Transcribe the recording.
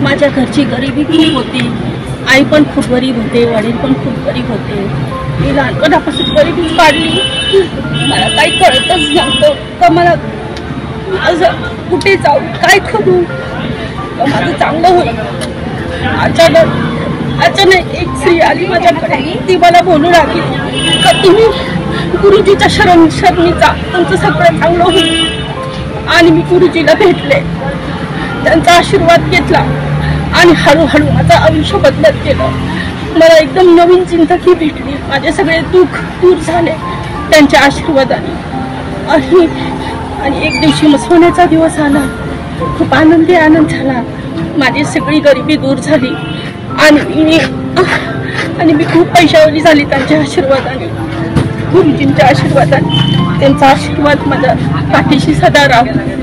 माझ्या घरची गरिबी खूप होती, आई पण खूप गरीब होते, वडील पण खूप गरीब होते. मी लहानपणापासून गरिबीच काढली. मला काही कळतच नव्हतं का मला माझं कुठे जाऊ, काय करू, माझं चांगलं होईल. अचानक एक स्त्री आली माझ्याकडे. ती मला बोलू लागली का तुम्ही गुरुजीच्या शरणी जा, तुमचं सगळं चांगलं होईल. आणि मी गुरुजीला भेटले, त्यांचा आशीर्वाद घेतला आणि हळूहळू माझं आयुष्य बदलत गेलं. मला एकदम नवीन जिंदगी भेटली. माझे सगळे दुःख दूर झाले त्यांच्या आशीर्वादाने. आणि एक दिवशी मग सोन्याचा दिवस आला. खूप आनंद झाला. माझी सगळी गरिबी दूर झाली आणि मी खूप पैशावली झाली त्यांच्या आशीर्वादाने, गुरुजींच्या आशीर्वादाने. त्यांचा आशीर्वाद माझ्या पाठीशी सदा राहतो.